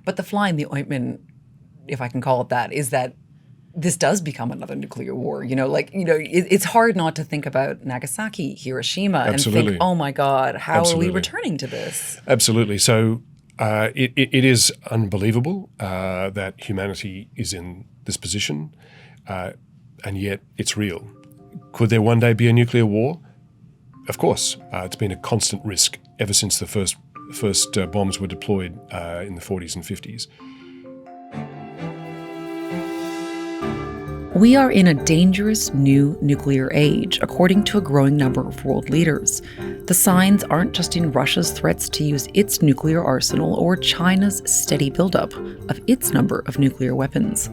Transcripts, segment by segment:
But the fly in the ointment, if I can call it that, is that this does become another nuclear war. It's hard not to think about Nagasaki, Hiroshima, Absolutely. and think, oh my God, how Absolutely. are we returning to this? Absolutely. So it is unbelievable that humanity is in this position, and yet it's real. Could there one day be a nuclear war? Of course. It's been a constant risk ever since the first bombs were deployed in the 40s and 50s. We are in a dangerous new nuclear age, according to a growing number of world leaders. The signs aren't just in Russia's threats to use its nuclear arsenal or China's steady buildup of its number of nuclear weapons.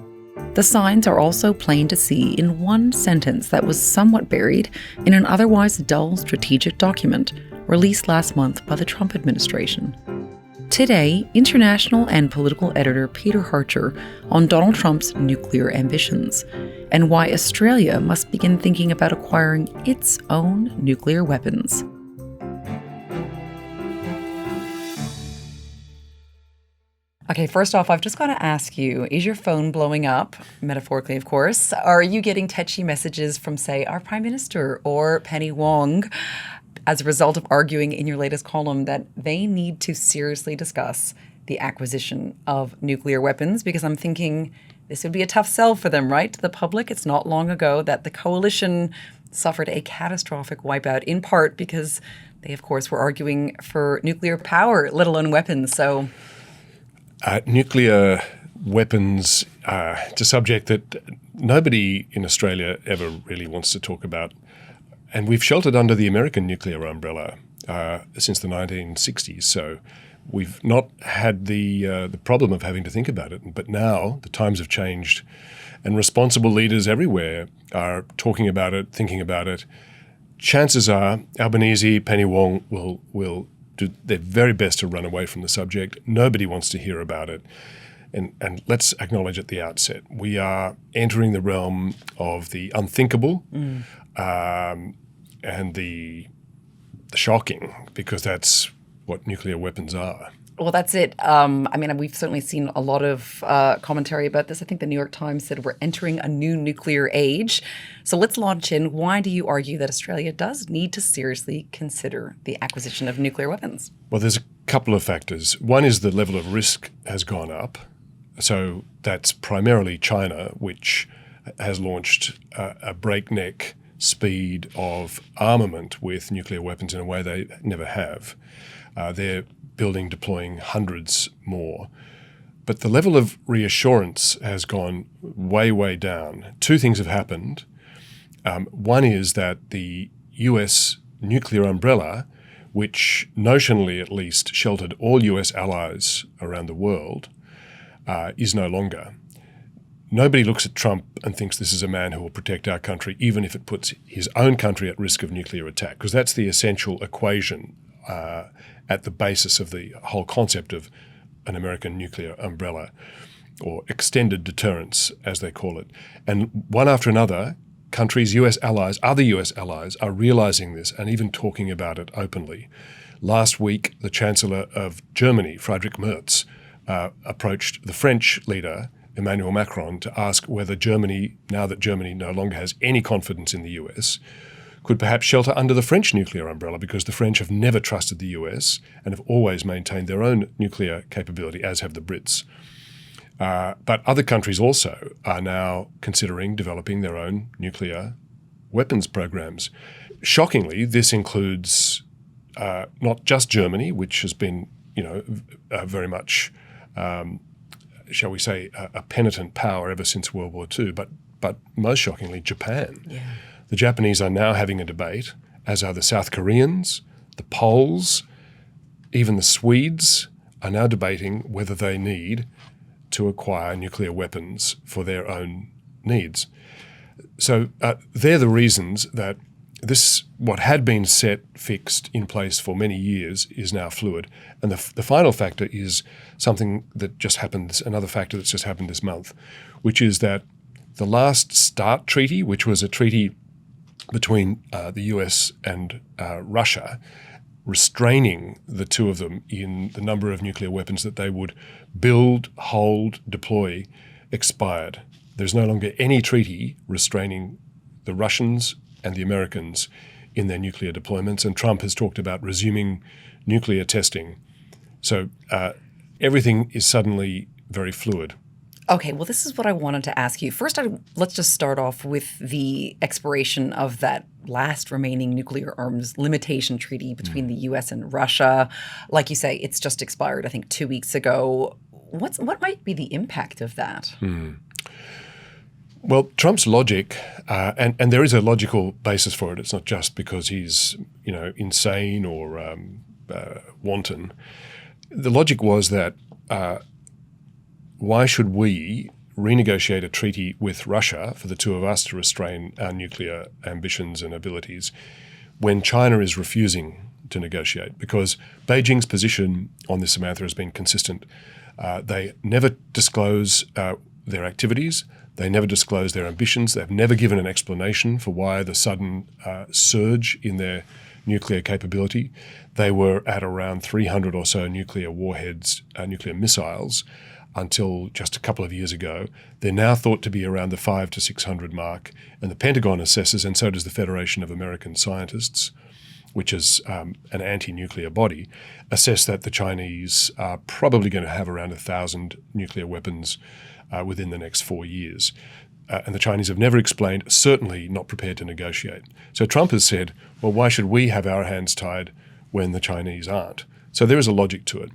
The signs are also plain to see in one sentence that was somewhat buried in an otherwise dull strategic document released last month by the Trump administration. Today, international and political editor Peter Hartcher on Donald Trump's nuclear ambitions and why Australia must begin thinking about acquiring its own nuclear weapons. Okay, first off, I've just got to ask you, is your phone blowing up, metaphorically of course? Are you getting tetchy messages from, say, our Prime Minister or Penny Wong as a result of arguing in your latest column that they need to seriously discuss the acquisition of nuclear weapons? Because I'm thinking this would be a tough sell for them, right? To the public, it's not long ago that the coalition suffered a catastrophic wipeout, in part because they, of course, were arguing for nuclear power, let alone weapons. So nuclear weapons, it's a subject that nobody in Australia ever really wants to talk about. And we've sheltered under the American nuclear umbrella since the 1960s. So we've not had the problem of having to think about it. But now the times have changed, and responsible leaders everywhere are talking about it, thinking about it. Chances are Albanese, Penny Wong will do their very best to run away from the subject. Nobody wants to hear about it. And let's acknowledge at the outset, we are entering the realm of the unthinkable. And the shocking, because that's what nuclear weapons are. Well, that's it. We've certainly seen a lot of commentary about this. I think the New York Times said we're entering a new nuclear age. So let's launch in. Why do you argue that Australia does need to seriously consider the acquisition of nuclear weapons? Well, there's a couple of factors. One is the level of risk has gone up. So that's primarily China, which has launched a breakneck speed of armament with nuclear weapons in a way they never have. They're deploying hundreds more. But the level of reassurance has gone way, way down. Two things have happened. One is that the US nuclear umbrella, which notionally at least sheltered all US allies around the world, is no longer. Nobody looks at Trump and thinks this is a man who will protect our country, even if it puts his own country at risk of nuclear attack, because that's the essential equation at the basis of the whole concept of an American nuclear umbrella, or extended deterrence, as they call it. And one after another, countries, US allies, other US allies are realizing this and even talking about it openly. Last week, the Chancellor of Germany, Friedrich Merz, approached the French leader, Emmanuel Macron, to ask whether Germany, now that Germany no longer has any confidence in the US, could perhaps shelter under the French nuclear umbrella, because the French have never trusted the US and have always maintained their own nuclear capability, as have the Brits. But other countries also are now considering developing their own nuclear weapons programs. Shockingly, this includes not just Germany, which has been, very much shall we say, a penitent power ever since World War II, but most shockingly, Japan. Yeah. The Japanese are now having a debate, as are the South Koreans, the Poles, even the Swedes are now debating whether they need to acquire nuclear weapons for their own needs. So they're the reasons that this, what had been fixed in place for many years, is now fluid. And the final factor is something that just happened, another factor that's just happened this month, which is that the last START treaty, which was a treaty between the US and Russia, restraining the two of them in the number of nuclear weapons that they would build, hold, deploy expired. There's no longer any treaty restraining the Russians and the Americans in their nuclear deployments, and Trump has talked about resuming nuclear testing. So everything is suddenly very fluid. Okay, well, this is what I wanted to ask you. First, let's just start off with the expiration of that last remaining nuclear arms limitation treaty between the U.S. and Russia. Like you say, it's just expired, I think, 2 weeks ago. What might be the impact of that? Well, Trump's logic, and there is a logical basis for it. It's not just because he's, insane or wanton. The logic was that why should we renegotiate a treaty with Russia for the two of us to restrain our nuclear ambitions and abilities when China is refusing to negotiate? Because Beijing's position on this, Samantha, has been consistent. They never disclose their activities. They never disclose their ambitions. They've never given an explanation for why the sudden surge in their nuclear capability. They were at around 300 or so nuclear warheads, nuclear missiles, until just a couple of years ago. They're now thought to be around the 500 to 600 mark, and the Pentagon assesses, and so does the Federation of American Scientists, which is an anti-nuclear body, assess that the Chinese are probably going to have around 1,000 nuclear weapons within the next 4 years. And the Chinese have never explained, certainly not prepared to negotiate. So Trump has said, well, why should we have our hands tied when the Chinese aren't? So there is a logic to it.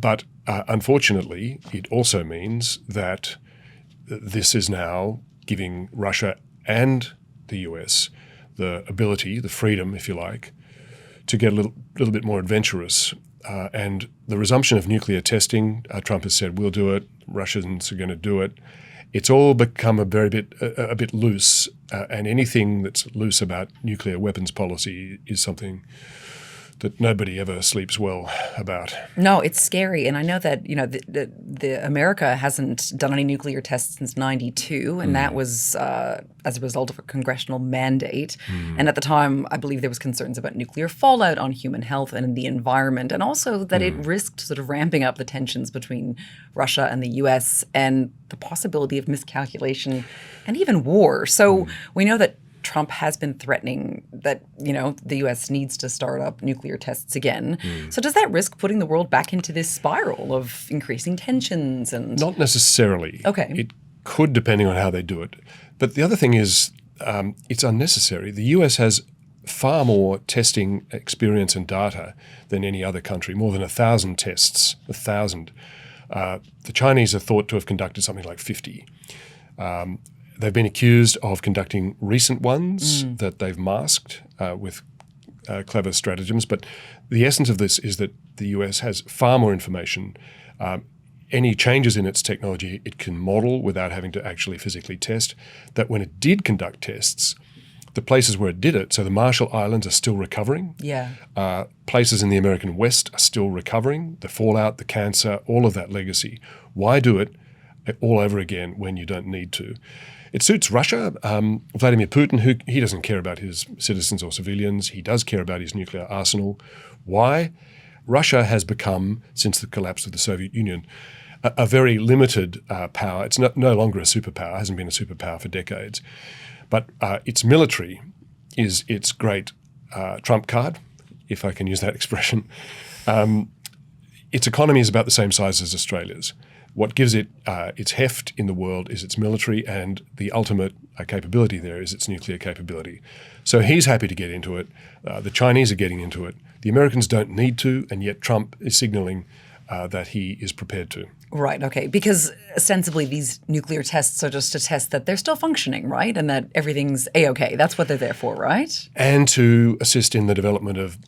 But unfortunately, it also means that this is now giving Russia and the US the ability, the freedom, if you like, to get a little bit more adventurous. And the resumption of nuclear testing, Trump has said, we'll do it, Russians are going to do it. It's all become a bit loose, and anything that's loose about nuclear weapons policy is something that nobody ever sleeps well about. No, it's scary. And I know that, the America hasn't done any nuclear tests since 92, and that was as a result of a congressional mandate. And at the time, I believe there was concerns about nuclear fallout on human health and the environment, and also that it risked sort of ramping up the tensions between Russia and the U.S. and the possibility of miscalculation and even war. So we know that Trump has been threatening that, the U.S. needs to start up nuclear tests again. So does that risk putting the world back into this spiral of increasing tensions? And not necessarily. Okay. It could, depending on how they do it. But the other thing is it's unnecessary. The U.S. has far more testing experience and data than any other country, more than 1,000 tests, 1,000. The Chinese are thought to have conducted something like 50. They've been accused of conducting recent ones that they've masked with clever stratagems. But the essence of this is that the US has far more information. Any changes in its technology it can model without having to actually physically test. That when it did conduct tests, the places where it did it, so the Marshall Islands are still recovering. Yeah. Places in the American West are still recovering. The fallout, the cancer, all of that legacy. Why do it all over again when you don't need to? It suits Russia. Vladimir Putin, he doesn't care about his citizens or civilians. He does care about his nuclear arsenal. Why? Russia has become, since the collapse of the Soviet Union, a very limited power. It's no longer a superpower, hasn't been a superpower for decades. But its military is its great trump card, if I can use that expression. Its economy is about the same size as Australia's. What gives it its heft in the world is its military, and the ultimate capability there is its nuclear capability. So he's happy to get into it. The Chinese are getting into it. The Americans don't need to, and yet Trump is signaling that he is prepared to. Right, okay. Because ostensibly these nuclear tests are just to test that they're still functioning, right? And that everything's A-okay. That's what they're there for, right? And to assist in the development of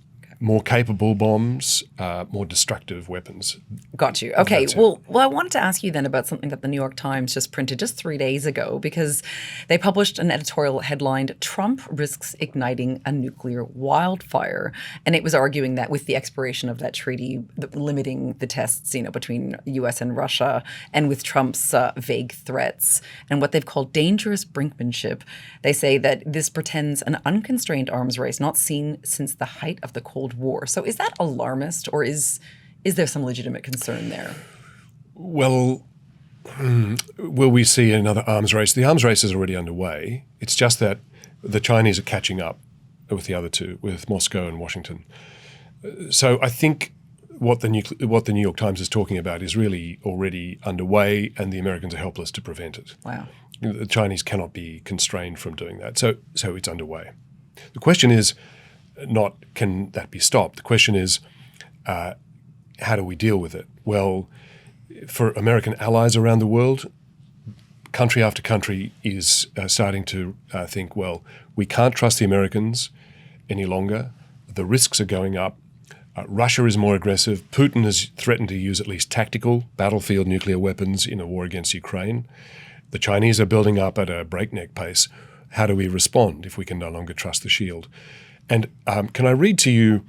more capable bombs, more destructive weapons. Got you. Okay. Well, I wanted to ask you then about something that the New York Times just printed just 3 days ago, because they published an editorial headlined, "Trump Risks Igniting a Nuclear Wildfire." And it was arguing that with the expiration of that treaty, limiting the tests, between U.S. and Russia, and with Trump's vague threats and what they've called dangerous brinkmanship, they say that this pretends an unconstrained arms race not seen since the height of the Cold Cold War. So is that alarmist, or is there some legitimate concern there? Well, will we see another arms race? The arms race is already underway. It's just that the Chinese are catching up with the other two, with Moscow and Washington. So I think what the New York Times is talking about is really already underway, and the Americans are helpless to prevent it. Wow. The Chinese cannot be constrained from doing that. So it's underway. The question is not, can that be stopped? The question is, how do we deal with it? Well, for American allies around the world, country after country is starting to think, well, we can't trust the Americans any longer. The risks are going up. Russia is more aggressive. Putin has threatened to use at least tactical battlefield nuclear weapons in a war against Ukraine. The Chinese are building up at a breakneck pace. How do we respond if we can no longer trust the shield? And can I read to you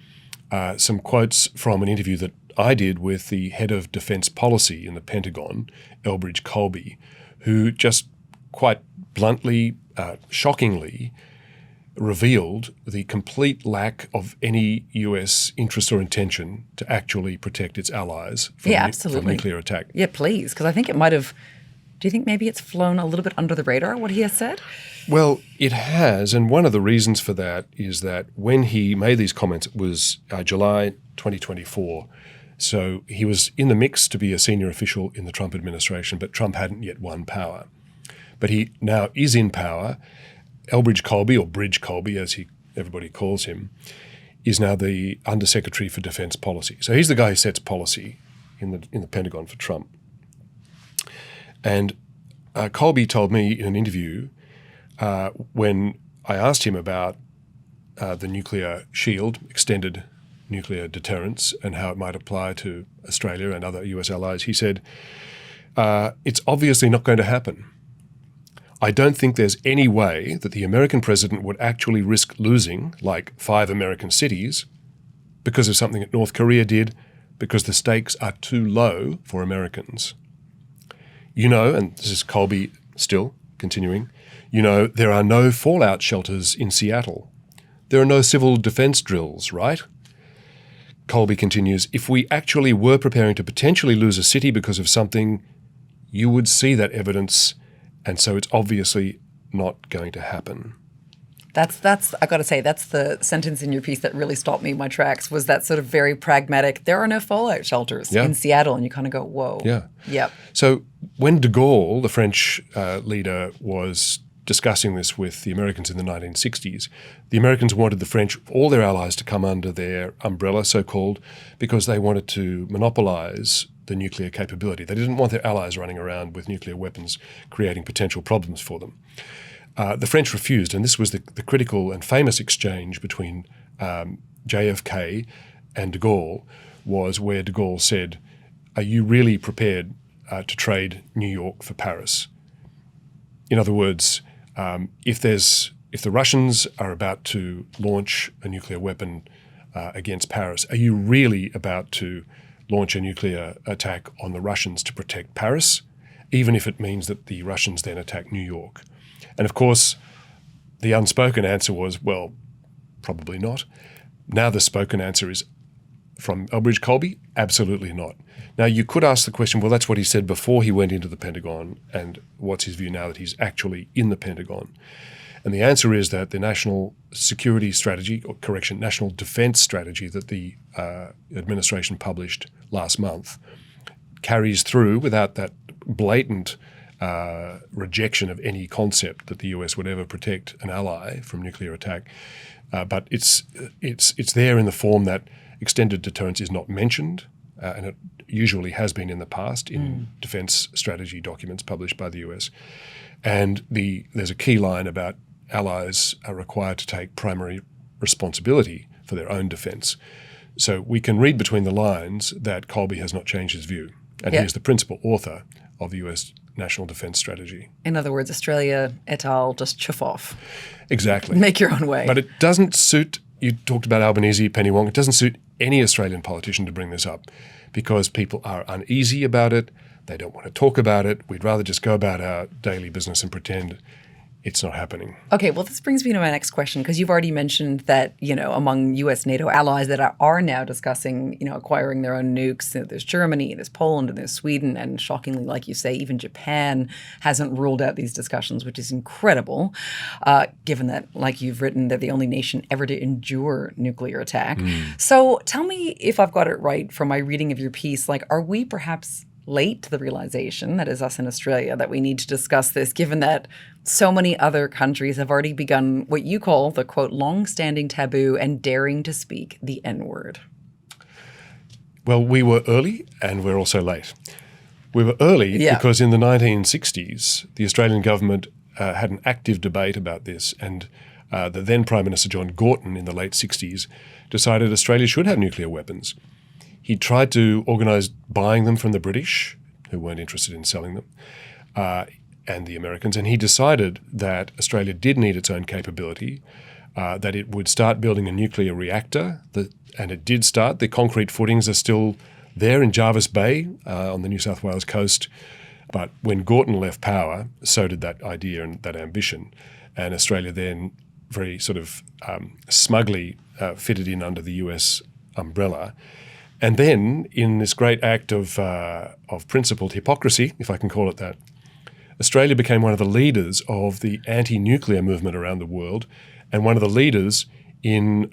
some quotes from an interview that I did with the head of defense policy in the Pentagon, Elbridge Colby, who just quite bluntly, shockingly, revealed the complete lack of any US interest or intention to actually protect its allies from, from nuclear attack. Yeah, please, because I think it might have. Do you think maybe it's flown a little bit under the radar, what he has said? Well, it has, and one of the reasons for that is that when he made these comments, it was July 2024. So he was in the mix to be a senior official in the Trump administration, but Trump hadn't yet won power. But he now is in power. Elbridge Colby, or Bridge Colby, as everybody calls him, is now the Undersecretary for Defense Policy. So he's the guy who sets policy in the Pentagon for Trump. And Colby told me in an interview when I asked him about the nuclear shield, extended nuclear deterrence, and how it might apply to Australia and other US allies, he said, it's obviously not going to happen. I don't think there's any way that the American president would actually risk losing, like 5 American cities, because of something that North Korea did, because the stakes are too low for Americans. You know, and this is Colby still continuing, you know, there are no fallout shelters in Seattle. There are no civil defense drills, right? Colby continues, if we actually were preparing to potentially lose a city because of something, you would see that evidence, and so it's obviously not going to happen. That's I got to say, that's the sentence in your piece that really stopped me in my tracks, was that sort of very pragmatic, there are no fallout shelters in Seattle, and you kind of go, whoa. Yeah. Yep. So when de Gaulle, the French leader, was discussing this with the Americans in the 1960s, the Americans wanted the French, all their allies, to come under their umbrella, so-called, because they wanted to monopolize the nuclear capability. They didn't want their allies running around with nuclear weapons, creating potential problems for them. The French refused, and this was the critical and famous exchange between JFK and de Gaulle, was where de Gaulle said, are you really prepared to trade New York for Paris? In other words, if the Russians are about to launch a nuclear weapon against Paris, are you really about to launch a nuclear attack on the Russians to protect Paris, even if it means that the Russians then attack New York? And of course, the unspoken answer was, well, probably not. Now the spoken answer is, from Elbridge Colby, absolutely not. Now you could ask the question, well, that's what he said before he went into the Pentagon, and what's his view now that he's actually in the Pentagon? And the answer is that the national security strategy, or correction, national defense strategy that the administration published last month carries through without that blatant rejection of any concept that the US would ever protect an ally from nuclear attack. But it's there in the form that extended deterrence is not mentioned, and it usually has been in the past in defense strategy documents published by the US. And there's a key line about allies are required to take primary responsibility for their own defense. So we can read between the lines that Colby has not changed his view. And he is the principal author of the US National Defense Strategy. In other words, Australia et al. Just chuff off. Exactly. Make your own way. But it doesn't suit, you talked about Albanese, Penny Wong, it doesn't suit any Australian politician to bring this up because people are uneasy about it. They don't want to talk about it. We'd rather just go about our daily business and pretend it's not happening. Okay, well, this brings me to my next question, because you've already mentioned that, among U.S. NATO allies that are now discussing, acquiring their own nukes, there's Germany, there's Poland, and there's Sweden, and shockingly, like you say, even Japan hasn't ruled out these discussions, which is incredible, given that, like you've written, they're the only nation ever to endure nuclear attack. So tell me if I've got it right from my reading of your piece, are we perhaps late to the realization, that is us in Australia, that we need to discuss this, given that so many other countries have already begun what you call the, quote, long-standing taboo and daring to speak the N-word? Well, we were early and we're also late. We were early because in the 1960s, the Australian government had an active debate about this, and the then Prime Minister John Gorton in the late 60s decided Australia should have nuclear weapons. He tried to organise buying them from the British, who weren't interested in selling them, and the Americans. And he decided that Australia did need its own capability, that it would start building a nuclear reactor, and it did start. The concrete footings are still there in Jervis Bay on the New South Wales coast. But when Gorton left power, so did that idea and that ambition. And Australia then very sort of smugly fitted in under the US umbrella. And then, in this great act of principled hypocrisy, if I can call it that, Australia became one of the leaders of the anti-nuclear movement around the world, and one of the leaders in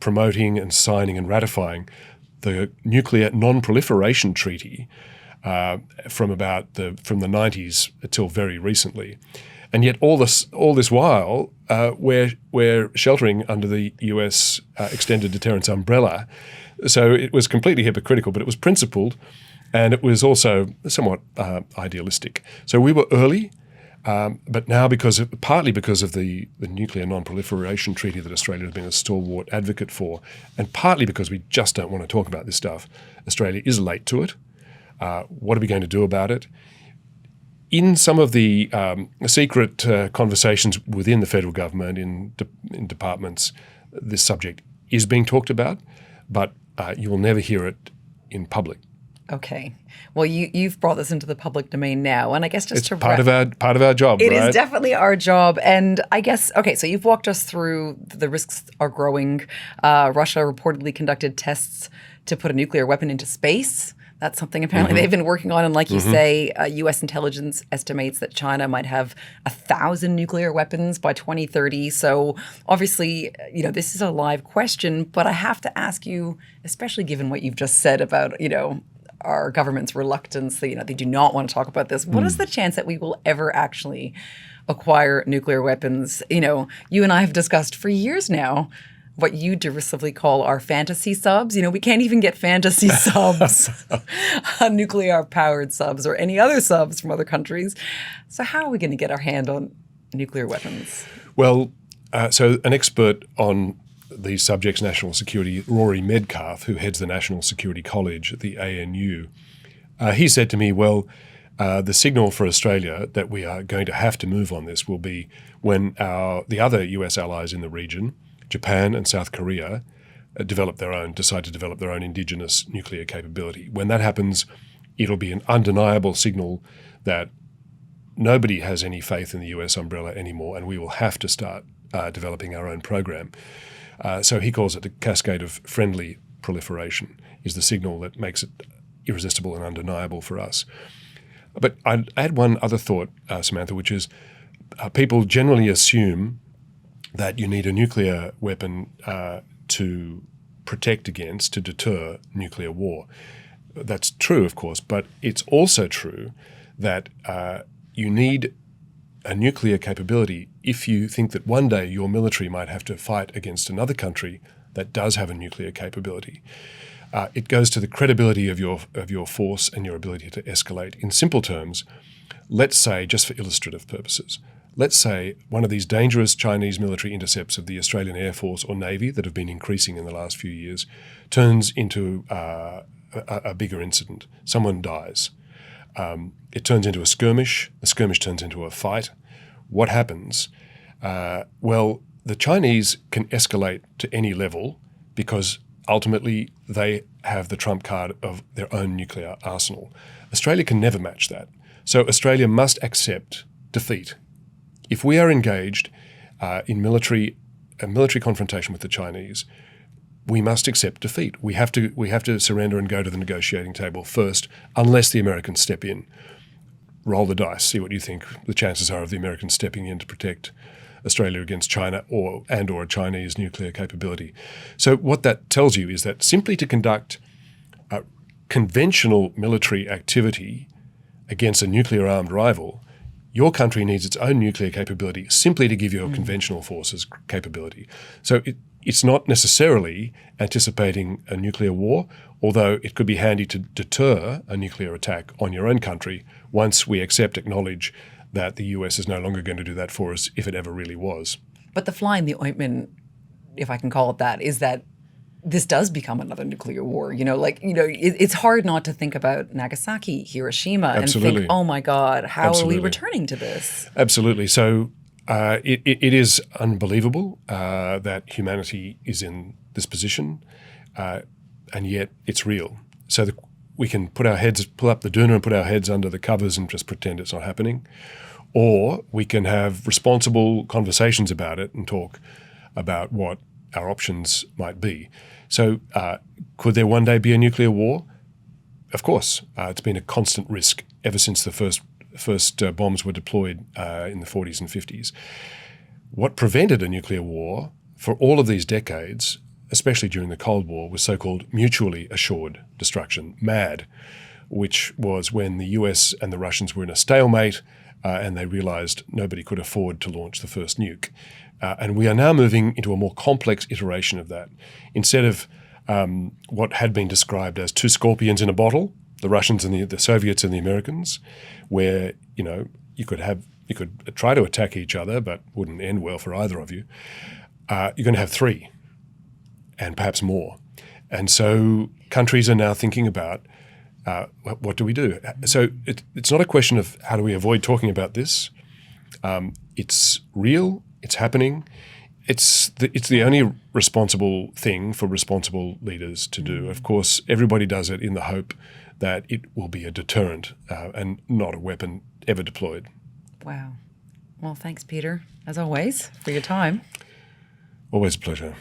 promoting and signing and ratifying the Nuclear Non-Proliferation Treaty from the 90s until very recently. And yet, all this while, we're sheltering under the US extended deterrence umbrella. So it was completely hypocritical, but it was principled, and it was also somewhat idealistic. So we were early, but now partly because of the Nuclear Non-Proliferation Treaty that Australia has been a stalwart advocate for, and partly because we just don't want to talk about this stuff, Australia is late to it. What are we going to do about it? In some of the secret conversations within the federal government, in departments, this subject is being talked about, but you will never hear it in public. Okay. Well, you've brought this into the public domain now, and I guess just it's part of our job. It right? is definitely our job, and I guess so you've walked us through the risks are growing. Russia reportedly conducted tests to put a nuclear weapon into space. That's something apparently they've been working on. And like you say, U.S. intelligence estimates that China might have 1,000 nuclear weapons by 2030. So obviously, this is a live question. But I have to ask you, especially given what you've just said about, our government's reluctance, they do not want to talk about this. What is the chance that we will ever actually acquire nuclear weapons? You and I have discussed for years now what you derisively call our fantasy subs. We can't even get fantasy subs, nuclear-powered subs, or any other subs from other countries. So how are we going to get our hand on nuclear weapons? Well, so an expert on these subjects, national security, Rory Medcalf, who heads the National Security College at the ANU, he said to me, well, the signal for Australia that we are going to have to move on this will be when the other US allies in the region, Japan and South Korea, decide to develop their own indigenous nuclear capability. When that happens, it'll be an undeniable signal that nobody has any faith in the US umbrella anymore, and we will have to start developing our own program. So he calls it a cascade of friendly proliferation is the signal that makes it irresistible and undeniable for us. But I'd add one other thought, Samantha, which is people generally assume that you need a nuclear weapon to protect against, to deter nuclear war. That's true, of course, but it's also true that you need a nuclear capability if you think that one day your military might have to fight against another country that does have a nuclear capability. It goes to the credibility of your force and your ability to escalate. In simple terms, let's say, just for illustrative purposes, let's say one of these dangerous Chinese military intercepts of the Australian Air Force or Navy that have been increasing in the last few years turns into a bigger incident. Someone dies. It turns into a skirmish. The skirmish turns into a fight. What happens? Well, the Chinese can escalate to any level because ultimately they have the trump card of their own nuclear arsenal. Australia can never match that. So Australia must accept defeat if we are engaged in a military confrontation with the Chinese, we must accept defeat. We have to surrender and go to the negotiating table first, unless the Americans step in. Roll the dice, see what you think the chances are of the Americans stepping in to protect Australia against China or a Chinese nuclear capability. So what that tells you is that simply to conduct conventional military activity against a nuclear-armed rival, your country needs its own nuclear capability simply to give your conventional forces capability. So it's not necessarily anticipating a nuclear war, although it could be handy to deter a nuclear attack on your own country once we acknowledge that the US is no longer going to do that for us if it ever really was. But the fly in the ointment, if I can call it that, is that this does become another nuclear war. It's hard not to think about Nagasaki, Hiroshima, Absolutely. and think, oh my God, how Absolutely. are we returning to this? Absolutely. So it is unbelievable that humanity is in this position, and yet it's real. So we can pull up the doona and put our heads under the covers and just pretend it's not happening, or we can have responsible conversations about it and talk about what our options might be. So could there one day be a nuclear war? Of course. It's been a constant risk ever since the first bombs were deployed in the 40s and 50s. What prevented a nuclear war for all of these decades, especially during the Cold War, was so-called mutually assured destruction, MAD, which was when the US and the Russians were in a stalemate and they realized nobody could afford to launch the first nuke. And we are now moving into a more complex iteration of that. Instead of what had been described as two scorpions in a bottle, the Russians and the Soviets and the Americans, where you could try to attack each other, but wouldn't end well for either of you. You're going to have three, and perhaps more. And so countries are now thinking about what do we do. So it's not a question of how do we avoid talking about this. It's real. It's happening. It's the only responsible thing for responsible leaders to do. Of course, everybody does it in the hope that it will be a deterrent and not a weapon ever deployed. Wow. Well, thanks, Peter, as always, for your time. Always a pleasure.